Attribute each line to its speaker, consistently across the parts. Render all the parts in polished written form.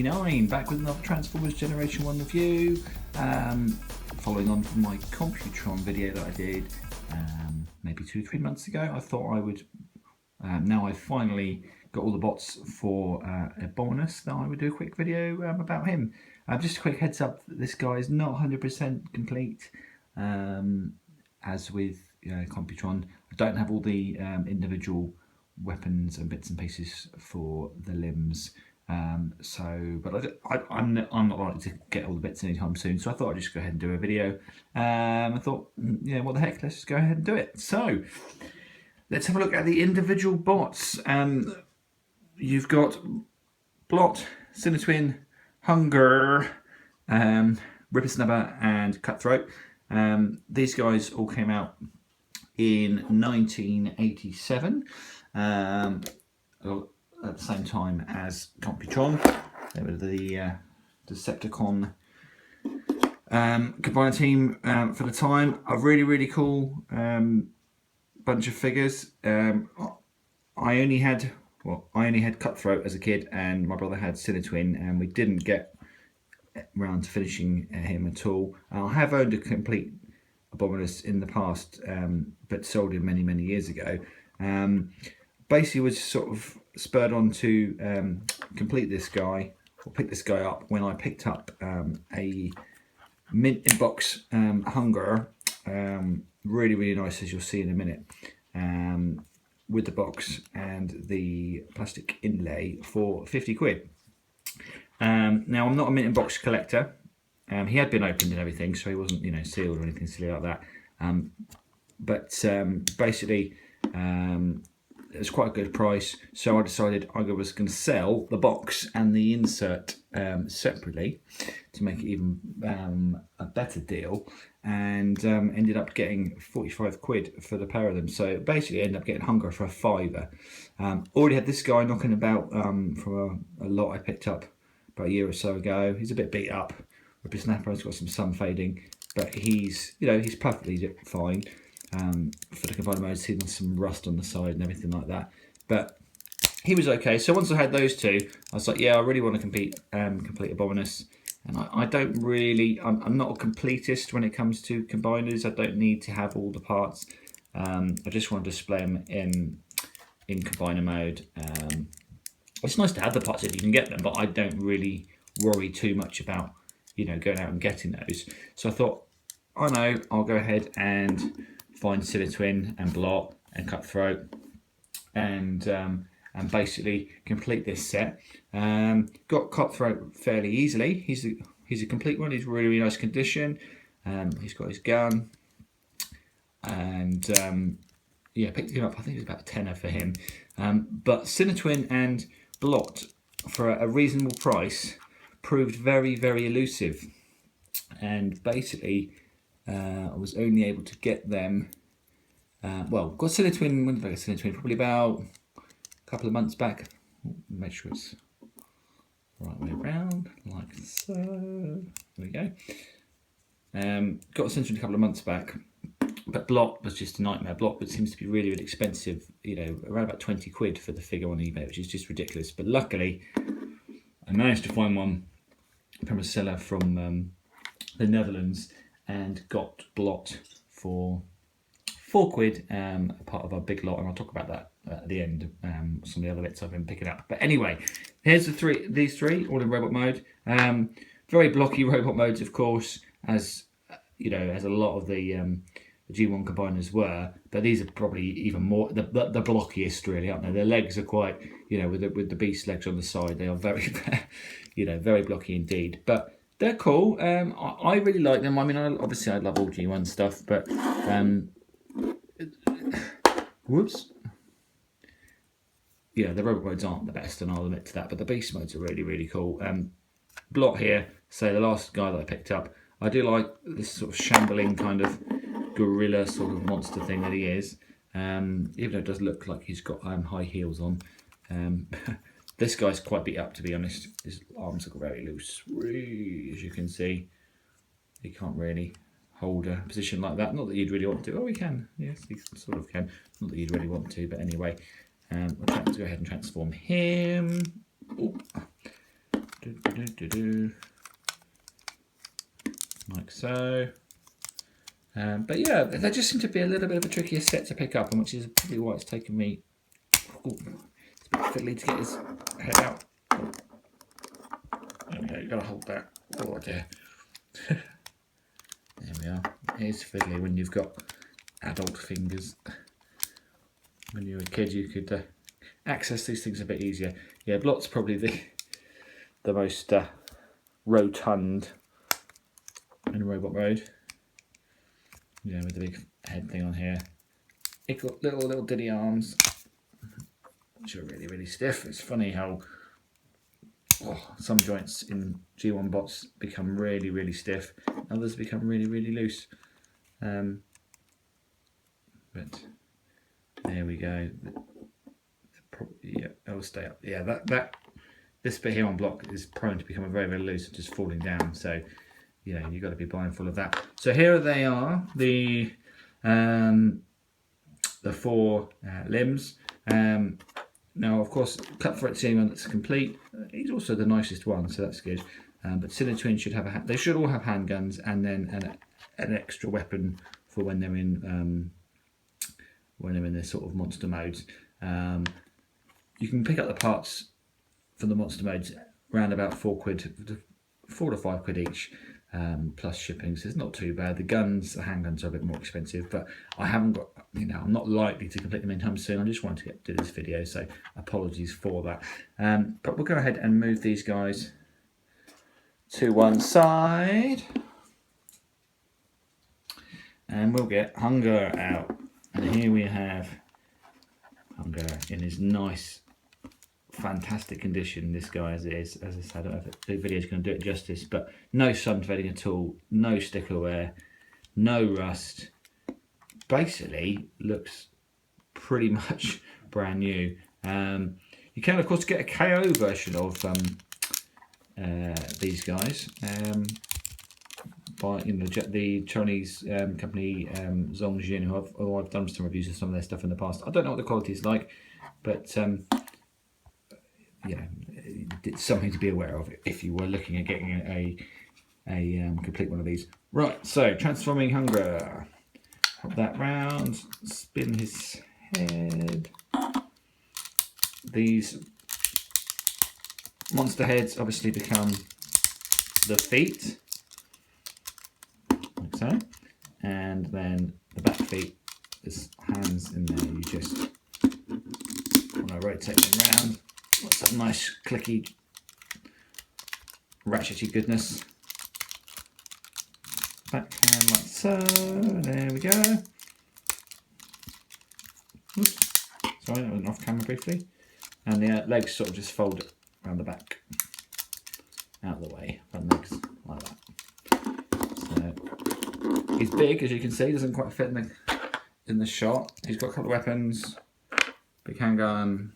Speaker 1: 99, back with another Transformers Generation 1 review, following on from my Computron video that I did maybe 2-3 months ago. I thought I would, now I've finally got all the bots for Abominus, that I would do a quick video about him. Just a quick heads up, this guy is not 100% complete, as with Computron. I don't have all the individual weapons and bits and pieces for the limbs, but I'm not likely to get all the bits anytime soon, so I thought I'd just go ahead and do a video. I thought, what the heck, let's just go ahead and do it. So let's have a look at the individual bots. You've got Blot, Cinetwin, Hunger, Rippersnubber and Cutthroat. These guys all came out in 1987, at the same time as Computron. They were the Decepticon combiner team for the time. A really cool bunch of figures. I only had Cutthroat as a kid, and my brother had Cinetwin, and we didn't get round to finishing him at all. I have owned a complete Abominus in the past, but sold him many years ago. Basically was sort of spurred on to complete this guy, or pick this guy up, when I picked up a mint in box Hunger, really nice, as you'll see in a minute, with the box and the plastic inlay for 50 quid. Now, I'm not a mint in box collector. He had been opened and everything, so he wasn't, sealed or anything silly like that. Basically, it was quite a good price, so I decided I was going to sell the box and the insert separately to make it even a better deal, and ended up getting 45 quid for the pair of them. So basically ended up getting Hunger for a £5. Already had this guy knocking about from a lot I picked up about a year or so ago. He's a bit beat up. Rippersnapper's got some sun fading, but he's perfectly fine. For the combiner mode, seeing some rust on the side and everything like that, but he was okay. So once I had those two, I was like, yeah, I really want to complete Abominus. And I don't really, I'm not a completist when it comes to combiners. I don't need to have all the parts. I just want to display them in combiner mode. It's nice to have the parts if you can get them, but I don't really worry too much about going out and getting those. So I thought, I know, I'll go ahead and find Cinetwin and Blot and Cutthroat, and basically complete this set. Got Cutthroat fairly easily. He's a complete one. He's really nice condition. He's got his gun, and picked him up. I think it was about a tenner for him. But Cinetwin and Blot, for a reasonable price, proved very elusive, and basically I was only able to get them. Got Cinetwin. When did I get Cinetwin? Probably about a couple of months back. Make sure it's the right way around, like so. There we go. Got Cinetwin a couple of months back, but Blot was just a nightmare. Blot seems to be really expensive. Around about 20 quid for the figure on eBay, which is just ridiculous. But luckily, I managed to find one from a seller from the Netherlands, and got Blot for 4 quid, part of our big lot, and I'll talk about that at the end. Some of the other bits I've been picking up. But anyway, here's these three, all in robot mode. Very blocky robot modes, of course, as as a lot of the G1 combiners were. But these are probably even more the blockiest, really, aren't they? Their legs are quite, with the beast legs on the side, they are very, very blocky indeed. But they're cool. I really like them. I mean, obviously I love all G1 stuff, but whoops. The robot modes aren't the best, and I'll admit to that, but the beast modes are really cool. Blot here, so the last guy that I picked up, I do like this sort of shambling kind of gorilla sort of monster thing that he is. Even though it does look like he's got high heels on. This guy's quite beat up, to be honest. His arms are very loose, as you can see. He can't really hold a position like that. Not that you'd really want to. Oh, he can. Yes, he sort of can. Not that you'd really want to, but anyway. We'll try to go ahead and transform him. Ooh. Like so. But yeah, they just seem to be a little bit of a trickier set to pick up, and which is probably why it's taken me fiddly to get his head out. Okay, you gotta hold that. Oh dear. There we are. It is fiddly when you've got adult fingers. When you were a kid, you could access these things a bit easier. Yeah, Blot's probably the most rotund in robot mode. Yeah, with the big head thing on here. It's got little diddy arms, which are really, really stiff. It's funny how some joints in G1 bots become really, really stiff. Others become really, really loose. But there we go. Yeah, it'll stay up. Yeah, this bit here on block is prone to become very, very loose and just falling down. So, you know, you've got to be mindful of that. So here they are, the 4 limbs. Now, of course, Cutthroat's the only one that's complete. He's also the nicest one, so that's good. But Sinner Twin should have they should all have handguns, and then an extra weapon for when they're in their sort of monster modes. You can pick up the parts for the monster modes around about £4 to £5 each, plus shipping. So it's not too bad. The handguns are a bit more expensive, but I haven't got, I'm not likely to complete them anytime soon. I just wanted to do this video, so apologies for that. But we'll go ahead and move these guys to one side, and we'll get Hunger out. And here we have Hunger in his nice, fantastic condition. This guy as it is, as I said, I don't know if the video is going to do it justice, but no sun threading at all, no sticker wear, no rust. Basically looks pretty much brand new. You can of course get a KO version of these guys by the Chinese company Zongjin, who I've done some reviews of some of their stuff in the past. I don't know what the quality is like, but yeah, it's something to be aware of if you were looking at getting a complete one of these. Right, so transforming Hunger. Pop that round, spin his head. These monster heads obviously become the feet, like so, and then the back feet, there's hands in there. You just want to rotate them around. What's that nice clicky, ratchety goodness. Backhand like so, there we go. Oops. Sorry, that went off camera briefly. And the legs sort of just fold around the back, out of the way, front legs like that. So he's big, as you can see, doesn't quite fit in the shot. He's got a couple of weapons, big handgun,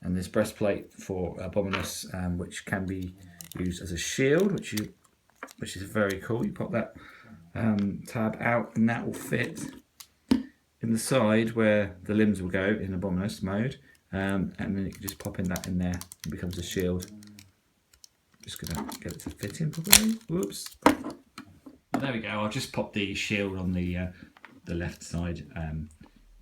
Speaker 1: and this breastplate for Abominus, which can be used as a shield, which is very cool. You pop that tab out, and that will fit in the side where the limbs will go in Abominus mode, and then you can just pop that in there. It becomes a shield. Just gonna get it to fit in properly. Whoops. There we go. I'll just pop the shield on the left side,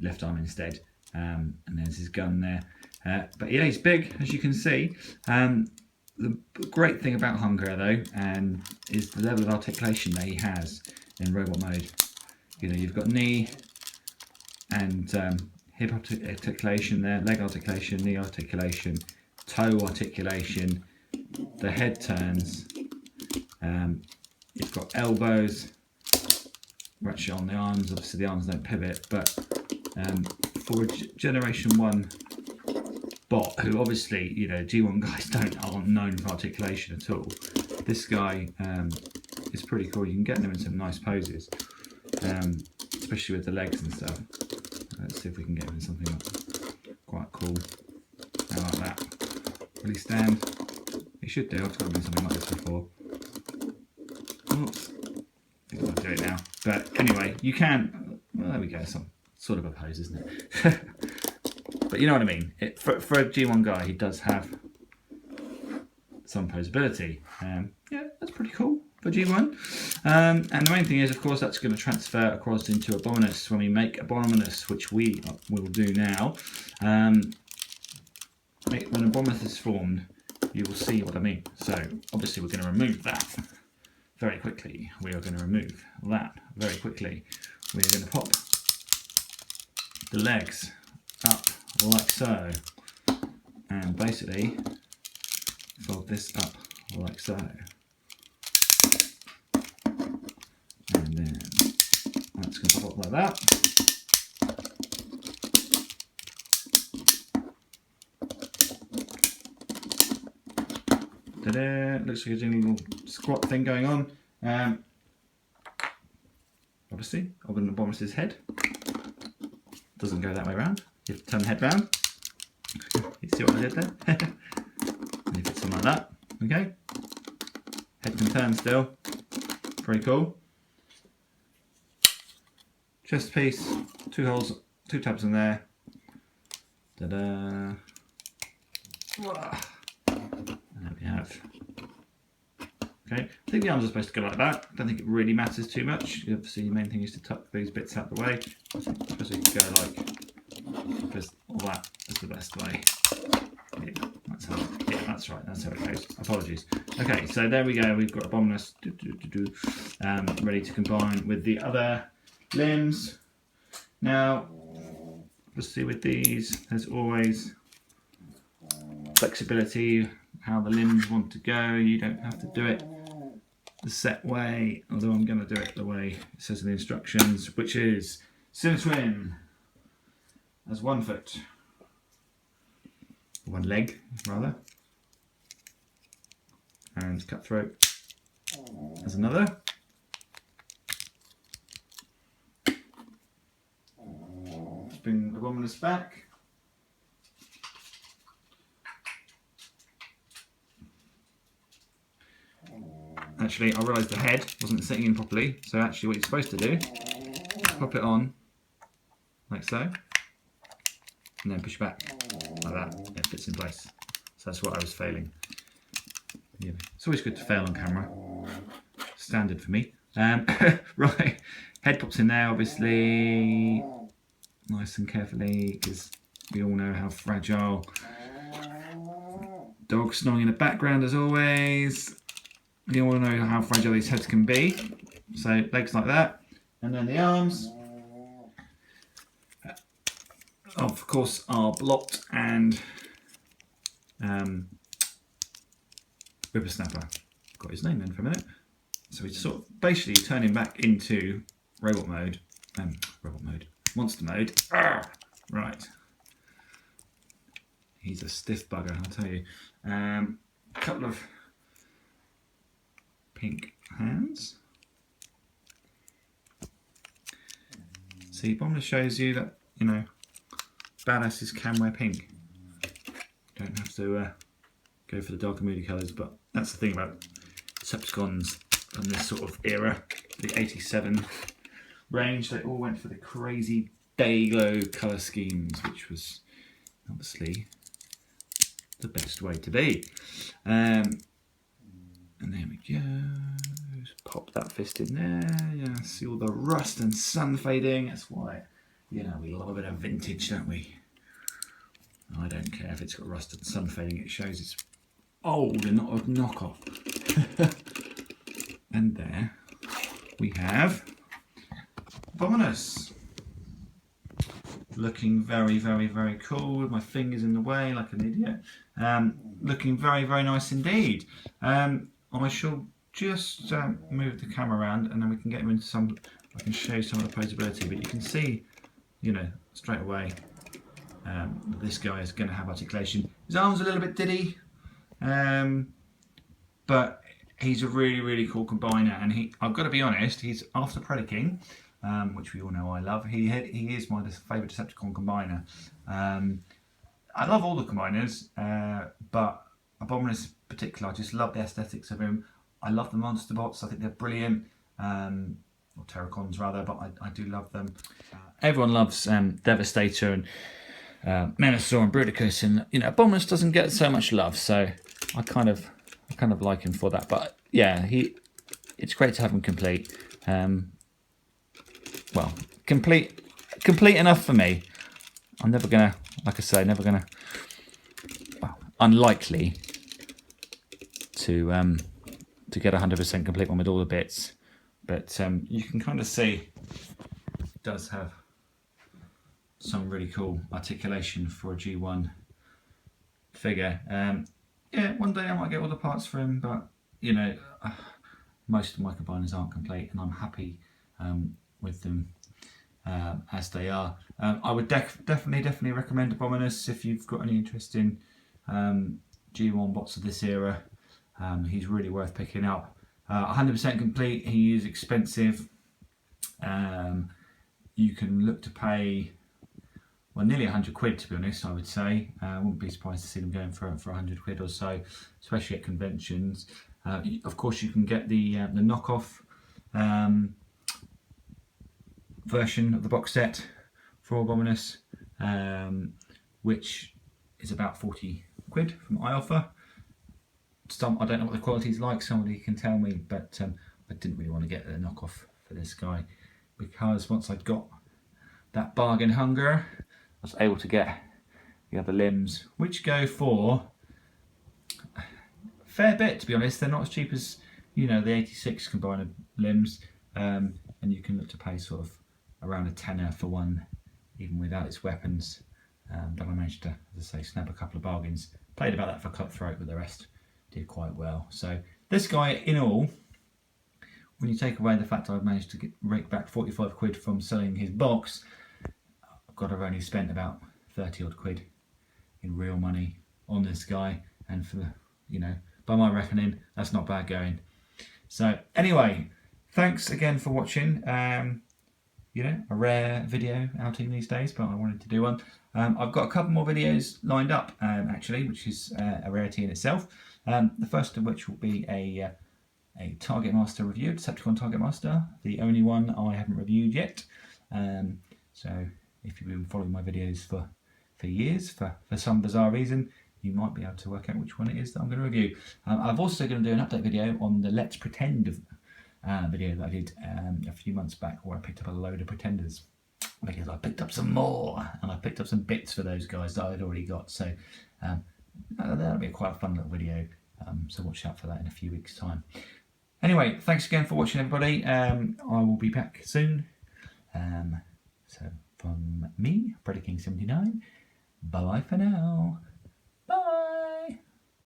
Speaker 1: left arm instead, and there's his gun there. But yeah, he's big, as you can see. The great thing about Hunger, though, is the level of articulation that he has in robot mode. You've got knee and hip articulation there, leg articulation, knee articulation, toe articulation. The head turns. You've got elbows, ratchet on the arms. Obviously, the arms don't pivot, but for a Generation 1 bot, who obviously, G1 guys aren't known for articulation at all. This guy is pretty cool. You can get them in some nice poses, especially with the legs and stuff. Let's see if we can get him in something quite cool. I like that. Will he stand? He should do. I've got him in something like this before. Oops. I think I'll do it now. But anyway, you can. Well, there we go. Some sort of a pose, isn't it? But you know what I mean. For a G1 guy, he does have some posability. Yeah, that's pretty cool for G1. And the main thing is, of course, that's going to transfer across into Abominus when we make Abominus, which we will do now. When Abominus is formed, you will see what I mean. So obviously we're going to remove that very quickly. We are going to remove that very quickly. We're going to pop the legs up like so, and basically fold this up like so, and then that's going to pop up like that. Ta-da! Looks like there's a little squat thing going on. Obviously, I've got an Abominus' head. Doesn't go that way around. You have to turn the head round. You see what I did there? And you put something like that. Okay. Head can turn still. Very cool. Chest piece, 2 holes, 2 tabs in there. Ta-da! And there we have. Okay, I think the arms are supposed to go like that. I don't think it really matters too much. Obviously, the main thing is to tuck these bits out the way. I think it's supposed to go like, because all that is the best way. Yeah, that's right, that's how it goes. Apologies. Okay, so there we go. We've got Abominus ready to combine with the other limbs. Now, obviously with these, there's always flexibility, how the limbs want to go. You don't have to do it the set way, although I'm going to do it the way it says in the instructions, which is Twin as 1 foot, 1 leg rather, and Cutthroat as another. Let's bring Abominus back. Actually, I realised the head wasn't sitting in properly, so actually what you're supposed to do is pop it on like so, and then push back like that, and it fits in place. So that's what I was failing. Yeah. It's always good to fail on camera. Standard for me. Right, head pops in there, obviously, nice and carefully, because we all know how fragile. Dog snoring in the background as always. You all know how fragile these heads can be. So legs like that, and then the arms, of course, are blocked and Whippersnapper. Got his name then for a minute. So we sort of basically turn him back into robot mode, monster mode. Right. He's a stiff bugger, I'll tell you. A couple of pink hands. See, Abominus shows you that, you know, badasses can wear pink. Don't have to go for the darker moody colours, but that's the thing about Decepticons from this sort of era, the 87 range. They all went for the crazy day glow colour schemes, which was obviously the best way to be. And there we go. Just pop that fist in there. Yeah, see all the rust and sun fading. That's why, you know, we love a bit of vintage, don't we? I don't care if it's got rust and sun fading. It shows it's old and not a knockoff. And there we have Abominus. Looking very, very, very cool with my fingers in the way like an idiot. Looking very, very nice indeed. I shall just move the camera around and then we can get him into some, I can show you some of the posability, but you can see, you know, straight away this guy is going to have articulation. His arm's a little bit diddy, but he's a really, really cool combiner, and I've got to be honest, he's after Predaking, which we all know I love. He is my favourite Decepticon combiner. I love all the combiners, but Abominus in particular, I just love the aesthetics of him. I love the monster bots, I think they're brilliant, or Terracons rather, but I do love them. Everyone loves Devastator and Menasor and Bruticus, and you know, Abominus doesn't get so much love, so I kind of I kind of like him for that. But yeah, it's great to have him complete. Well, complete enough for me. I'm never gonna, like I say, unlikely to get 100% complete one with all the bits. But you can kind of see it does have some really cool articulation for a G1 figure. Yeah, one day I might get all the parts for him, but you know, most of my combiners aren't complete, and I'm happy with them as they are. I would definitely recommend Abominus if you've got any interest in G1 bots of this era. He's really worth picking up. 100% complete. He is expensive. You can look to pay, well, nearly 100 quid to be honest, I would say. I wouldn't be surprised to see them going for 100 quid or so, especially at conventions. Of course, you can get the knockoff version of the box set for Abominus, which is about 40 quid from what I offer. I don't know what the quality is like, somebody can tell me, but I didn't really want to get the knockoff for this guy, because once I'd got that bargain hunger, I was able to get the other limbs, which go for a fair bit, to be honest. They're not as cheap as, you know, the 86 combiner limbs, and you can look to pay sort of around a tenner for one, even without its weapons. But I managed to, as I say, snap a couple of bargains. Paid about that for Cutthroat, but the rest did quite well. So this guy, in all, when you take away the fact I've managed to rake back 45 quid from selling his box, I've got to have only spent about 30 odd quid in real money on this guy, and for the, you know, by my reckoning, that's not bad going. So anyway, thanks again for watching. You know, a rare video outing these days, but I wanted to do one. I've got a couple more videos lined up, actually, which is a rarity in itself. The first of which will be a Target Master review, Decepticon Target Master, the only one I haven't reviewed yet. So if you've been following my videos for years, for some bizarre reason, you might be able to work out which one it is that I'm going to review. I'm also going to do an update video on the Let's Pretend video that I did a few months back, where I picked up a load of Pretenders, because I picked up some more, and I picked up some bits for those guys that I'd already got. So that'll be quite a fun little video, so watch out for that in a few weeks' time. Anyway, thanks again for watching, everybody. I will be back soon. So from me, Predaking79, bye-bye for now.